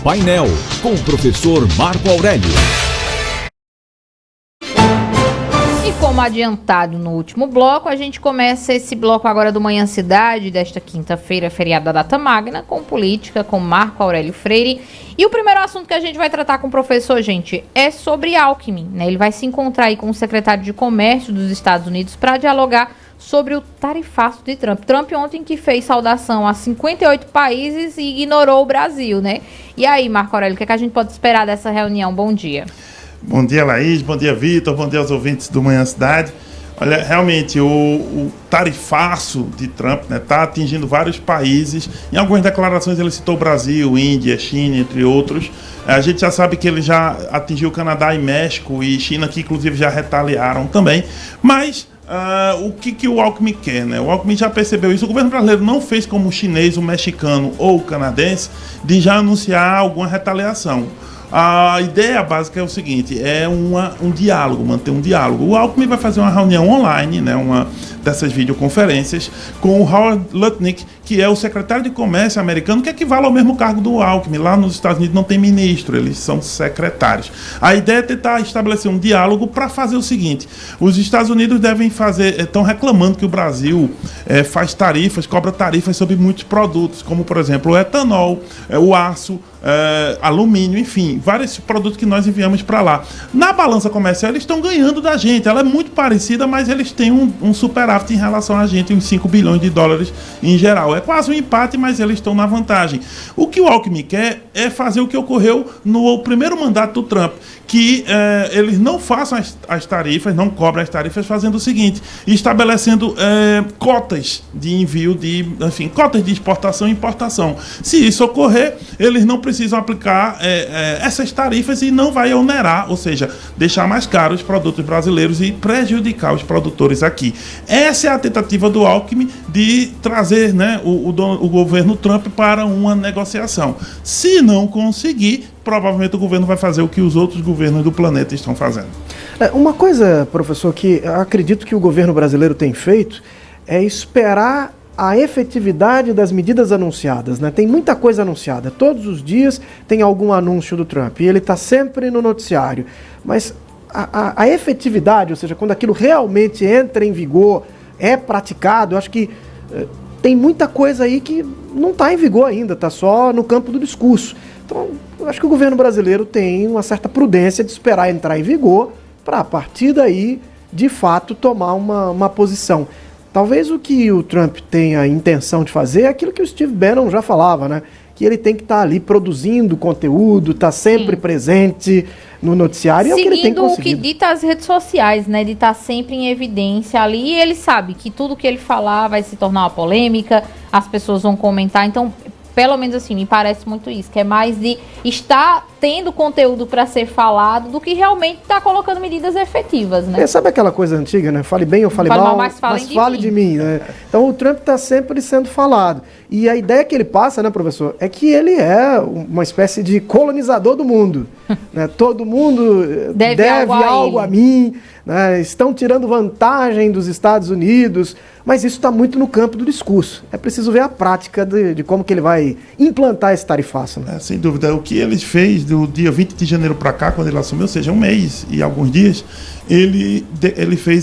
Painel, com o professor Marco Aurélio. E como adiantado no último bloco, a gente começa esse bloco agora do Manhã Cidade, desta quinta-feira, feriado da data magna, com política, com Marco Aurélio Freire. E o primeiro assunto que a gente vai tratar com o professor, gente, é sobre Alckmin, né? Ele vai se encontrar aí com o secretário de Comércio dos Estados Unidos para dialogar sobre o tarifaço de Trump. Trump ontem que fez saudação a 58 países e ignorou o Brasil, né? E aí, Marco Aurélio, o que é que a gente pode esperar dessa reunião? Bom dia. Bom dia, Laís. Bom dia, Vitor. Bom dia aos ouvintes do Manhã Cidade. Olha, realmente, o tarifaço de Trump está atingindo vários países. Em algumas declarações ele citou Brasil, Índia, China, entre outros. A gente já sabe que ele já atingiu o Canadá e México e China, que inclusive já retaliaram também. Mas o que o Alckmin quer, né? O Alckmin já percebeu isso. O governo brasileiro não fez como o chinês, o mexicano ou o canadense de já anunciar alguma retaliação. A ideia básica é o seguinte, é um diálogo, manter um diálogo. O Alckmin vai fazer uma reunião online, né, uma dessas videoconferências, com o Howard Lutnick, que é o secretário de Comércio americano, que equivale ao mesmo cargo do Alckmin. Lá nos Estados Unidos não tem ministro, eles são secretários. A ideia é tentar estabelecer um diálogo para fazer o seguinte, os Estados Unidos devem fazer, estão reclamando que o Brasil faz tarifas, cobra tarifas sobre muitos produtos, como por exemplo o etanol, o aço, alumínio, enfim, vários produtos que nós enviamos para lá. Na balança comercial eles estão ganhando da gente, ela é muito parecida, mas eles têm um superávit em relação a gente, uns 5 bilhões de dólares em geral. É quase um empate, mas eles estão na vantagem. O que o Alckmin quer é fazer o que ocorreu no primeiro mandato do Trump, que eles não façam as tarifas, não cobrem as tarifas, fazendo o seguinte, estabelecendo cotas de envio, cotas de exportação e importação. Se isso ocorrer, eles não precisam aplicar essas tarifas e não vai onerar, ou seja, deixar mais caros os produtos brasileiros e prejudicar os produtores aqui. Essa é a tentativa do Alckmin de trazer, né, o governo Trump para uma negociação. Se não conseguir, provavelmente o governo vai fazer o que os outros governos do planeta estão fazendo. Uma coisa, professor, que eu acredito que o governo brasileiro tem feito é esperar a efetividade das medidas anunciadas, né? Tem muita coisa anunciada. Todos os dias tem algum anúncio do Trump e ele está sempre no noticiário. Mas a efetividade, ou seja, quando aquilo realmente entra em vigor, é praticado, eu acho que tem muita coisa aí que não está em vigor ainda, está só no campo do discurso. Então, eu acho que o governo brasileiro tem uma certa prudência de esperar entrar em vigor para, a partir daí, de fato, tomar uma posição. Talvez o que o Trump tenha a intenção de fazer é aquilo que o Steve Bannon já falava, né? Que ele tem que estar ali produzindo conteúdo, estar sempre presente no noticiário. E é o que ele tem conseguido. Seguindo o que dita as redes sociais, né? De estar sempre em evidência ali. E ele sabe que tudo que ele falar vai se tornar uma polêmica, as pessoas vão comentar. Então, pelo menos assim, me parece muito isso, que é mais de estar tendo conteúdo para ser falado do que realmente estar colocando medidas efetivas, né? Sabe aquela coisa antiga, né? Fale bem ou fale mal, mas fale de mim, né? Então o Trump está sempre sendo falado. E a ideia que ele passa, né, professor, é que ele é uma espécie de colonizador do mundo. Né? Todo mundo deve algo a mim, né? Estão tirando vantagem dos Estados Unidos, mas isso está muito no campo do discurso. É preciso ver a prática de como que ele vai implantar esse tarifaço. Né? Sem dúvida. O que ele fez do dia 20 de janeiro para cá, quando ele assumiu, ou seja, um mês e alguns dias, ele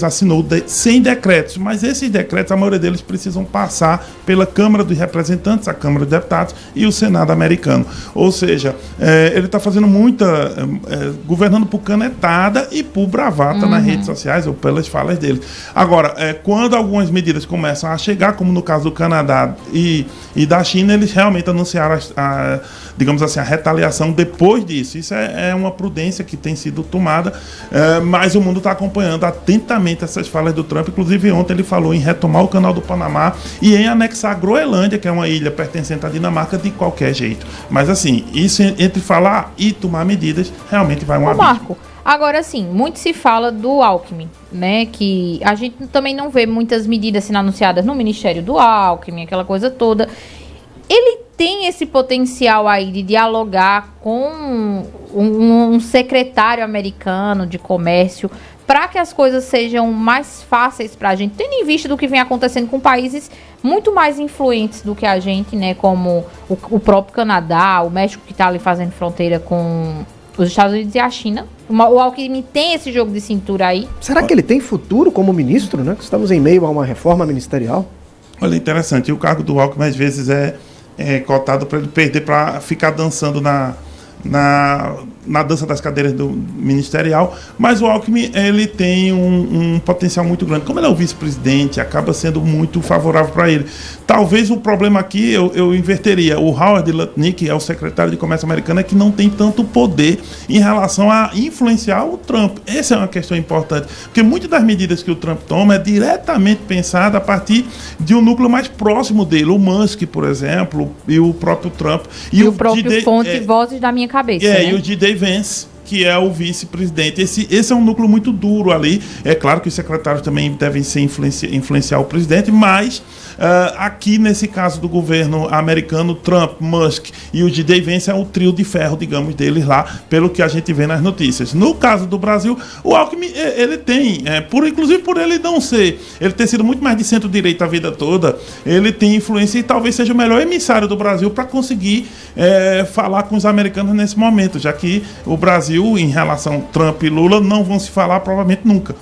assinou 100 decretos, mas esses decretos, a maioria deles precisam passar pela Câmara dos Representantes, a Câmara dos Deputados e o Senado americano. Ou seja, ele está fazendo governando por canetada e por bravata nas redes sociais ou pelas falas dele. Agora, quando algumas medidas começam a chegar, como no caso do Canadá e da China, eles realmente anunciaram digamos assim, a retaliação depois disso. Isso é uma prudência que tem sido tomada, mas o mundo está acompanhando atentamente essas falas do Trump. Inclusive, ontem ele falou em retomar o Canal do Panamá e em anexar a Groenlândia, que é uma ilha pertencente à Dinamarca, de qualquer jeito. Mas, assim, isso entre falar e tomar medidas, realmente vai um abismo. Marco, agora sim, muito se fala do Alckmin, né? Que a gente também não vê muitas medidas sendo anunciadas no Ministério do Alckmin, aquela coisa toda. Ele tem esse potencial aí de dialogar com um secretário americano de comércio para que as coisas sejam mais fáceis para a gente, tendo em vista do que vem acontecendo com países muito mais influentes do que a gente, né, como o próprio Canadá, o México, que está ali fazendo fronteira com os Estados Unidos e a China. O Alckmin tem esse jogo de cintura aí. Será que ele tem futuro como ministro, né? Estamos em meio a uma reforma ministerial. Olha, interessante. O cargo do Alckmin, às vezes, é cotado para ele perder, para ficar dançando na dança das cadeiras do ministerial, mas o Alckmin, ele tem um potencial muito grande. Como ele é o vice-presidente, acaba sendo muito favorável para ele. Talvez o problema aqui, eu inverteria. O Howard Lutnick, é o secretário de Comércio americano, é que não tem tanto poder em relação a influenciar o Trump. Essa é uma questão importante, porque muitas das medidas que o Trump toma é diretamente pensada a partir de um núcleo mais próximo dele, o Musk, por exemplo, e o próprio Trump. E o próprio fonte Vozes da Minha Cabeça. E o J.D. Vance, que é o vice-presidente. Esse é um núcleo muito duro ali. É claro que os secretários também devem ser influenciar o presidente, mas aqui nesse caso do governo americano, Trump, Musk e o J.D. Vance é o trio de ferro, digamos, deles lá, pelo que a gente vê nas notícias. No caso do Brasil, o Alckmin, ele tem, inclusive por ele não ser, ele ter sido muito mais de centro-direita a vida toda, ele tem influência e talvez seja o melhor emissário do Brasil para conseguir falar com os americanos nesse momento, já que o Brasil, em relação Trump e Lula, não vão se falar provavelmente nunca.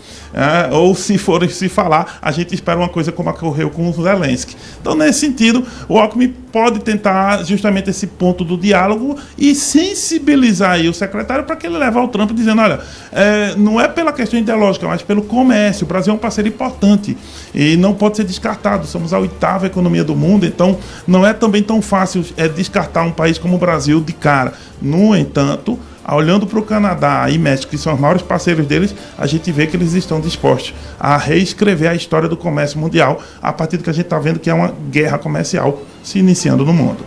Ou se forem se falar, a gente espera uma coisa como ocorreu com o Zelensky. Então, nesse sentido, o Alckmin pode tentar justamente esse ponto do diálogo e sensibilizar aí o secretário para que ele leve ao Trump dizendo, olha, não é pela questão ideológica, mas pelo comércio. O Brasil é um parceiro importante e não pode ser descartado. Somos a 8ª economia do mundo, então não é também tão fácil descartar um país como o Brasil de cara. No entanto, olhando para o Canadá e México, que são os maiores parceiros deles, a gente vê que eles estão dispostos a reescrever a história do comércio mundial a partir do que a gente está vendo que é uma guerra comercial se iniciando no mundo.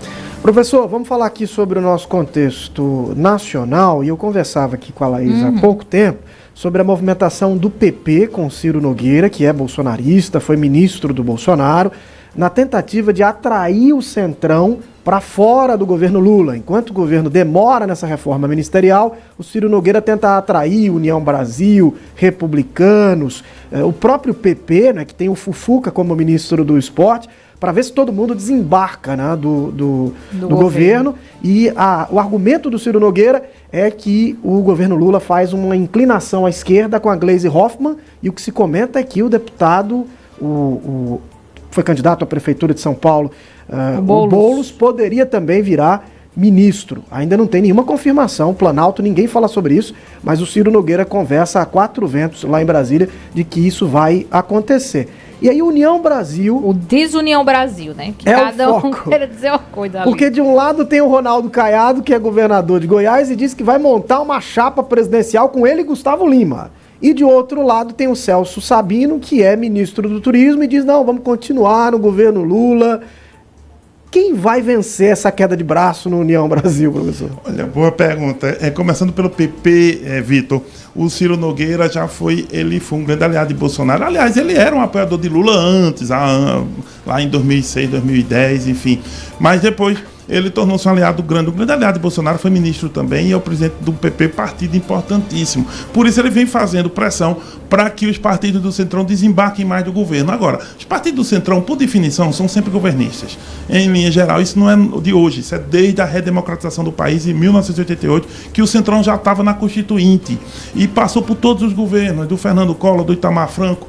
Professor, vamos falar aqui sobre o nosso contexto nacional, e eu conversava aqui com a Laís há pouco tempo sobre a movimentação do PP com Ciro Nogueira, que é bolsonarista, foi ministro do Bolsonaro, na tentativa de atrair o Centrão para fora do governo Lula. Enquanto o governo demora nessa reforma ministerial, o Ciro Nogueira tenta atrair União Brasil, republicanos, o próprio PP, né, que tem o Fufuca como ministro do esporte, para ver se todo mundo desembarca, né, do governo. E o argumento do Ciro Nogueira é que o governo Lula faz uma inclinação à esquerda com a Gleisi Hoffmann, e o que se comenta é que o deputado, foi candidato à prefeitura de São Paulo, o Boulos, poderia também virar ministro. Ainda não tem nenhuma confirmação, Planalto, ninguém fala sobre isso, mas o Ciro Nogueira conversa a 4 ventos lá em Brasília de que isso vai acontecer. E aí União Brasil... O Desunião Brasil, né? Que cada um quer dizer uma coisa ali. Porque de um lado tem o Ronaldo Caiado, que é governador de Goiás, e diz que vai montar uma chapa presidencial com ele e Gustavo Lima. E de outro lado tem o Celso Sabino, que é ministro do Turismo, e diz, não, vamos continuar no governo Lula. Quem vai vencer essa queda de braço no União Brasil, professor? Olha, boa pergunta. Começando pelo PP, Vitor, o Ciro Nogueira ele foi um grande aliado de Bolsonaro. Aliás, ele era um apoiador de Lula antes, lá em 2006, 2010, enfim. Mas depois ele tornou-se um aliado grande. Um grande aliado de Bolsonaro, foi ministro também e é o presidente do PP, partido importantíssimo. Por isso ele vem fazendo pressão para que os partidos do Centrão desembarquem mais do governo. Agora, os partidos do Centrão, por definição, são sempre governistas. Em linha geral, isso não é de hoje, isso é desde a redemocratização do país em 1988, que o Centrão já estava na Constituinte e passou por todos os governos, do Fernando Collor, do Itamar Franco,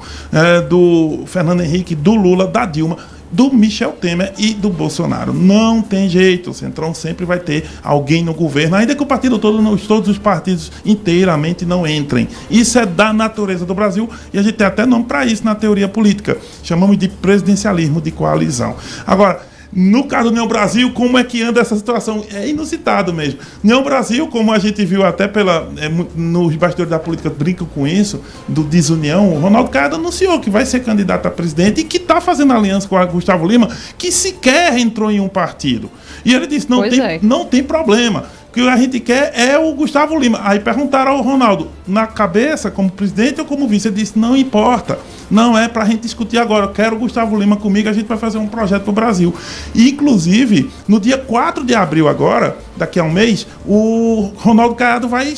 do Fernando Henrique, do Lula, da Dilma, do Michel Temer e do Bolsonaro. Não tem jeito, o Centrão sempre vai ter alguém no governo, ainda que o partido todo, todos os partidos inteiramente não entrem. Isso é da natureza do Brasil e a gente tem até nome para isso na teoria política. Chamamos de presidencialismo de coalizão. Agora, no caso do União Brasil, como é que anda essa situação? É inusitado mesmo. União Brasil, como a gente viu até nos bastidores da política, brincam com isso, do desunião, o Ronaldo Caiado anunciou que vai ser candidato a presidente e que está fazendo aliança com o Gustavo Lima, que sequer entrou em um partido. E ele disse, não tem problema. O que a gente quer é o Gustavo Lima. Aí perguntaram ao Ronaldo, na cabeça, como presidente ou como vice? Ele disse, não importa. Não é pra gente discutir agora. Eu quero o Gustavo Lima comigo, a gente vai fazer um projeto pro Brasil. E, inclusive, no dia 4 de abril agora, daqui a um mês, o Ronaldo Caiado vai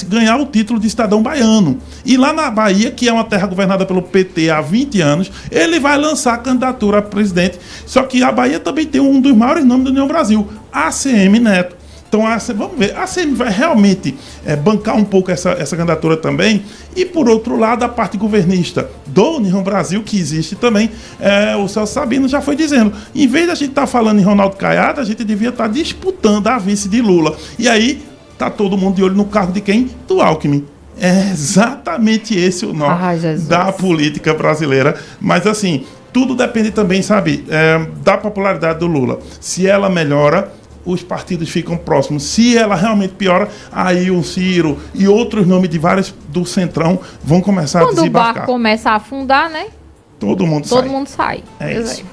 ganhar o título de cidadão baiano. E lá na Bahia, que é uma terra governada pelo PT há 20 anos, ele vai lançar a candidatura a presidente. Só que a Bahia também tem um dos maiores nomes da União Brasil, ACM Neto. Então, vamos ver, a ACM vai realmente bancar um pouco essa candidatura também. E, por outro lado, a parte governista do União Brasil, que existe também, o Celso Sabino já foi dizendo, em vez de a gente estar falando em Ronaldo Caiado, a gente devia estar disputando a vice de Lula. E aí, tá todo mundo de olho no cargo de quem? Do Alckmin. É exatamente esse o nó da política brasileira. Mas, assim, tudo depende também, sabe, da popularidade do Lula. Se ela melhora, os partidos ficam próximos. Se ela realmente piora, aí o Ciro e outros nomes de vários do Centrão vão começar a desembarcar. Quando o barco começa a afundar, né? Todo mundo sai. É isso.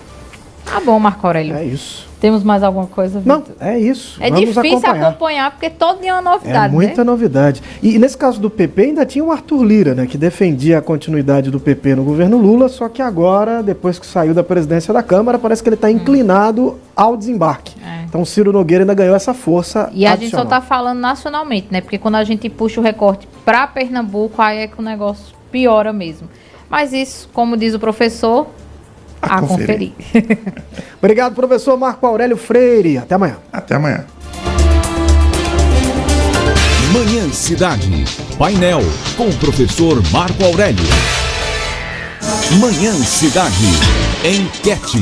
Tá bom, Marco Aurélio. É isso. Temos mais alguma coisa, Vitor? Não, é isso. É Vamos difícil acompanhar, porque todo dia é uma novidade, muita novidade. E nesse caso do PP, ainda tinha o Arthur Lira, né, que defendia a continuidade do PP no governo Lula, só que agora, depois que saiu da presidência da Câmara, parece que ele está inclinado ao desembarque. Então o Ciro Nogueira ainda ganhou essa força E a adicional. gente só está falando nacionalmente, né? Porque quando a gente puxa o recorte para Pernambuco, aí é que o negócio piora mesmo. Mas isso, como diz o professor, a conferir. Obrigado, professor Marco Aurélio Freire. Até amanhã. Até amanhã. Manhã Cidade. Painel com o professor Marco Aurélio. Manhã Cidade. Enquete.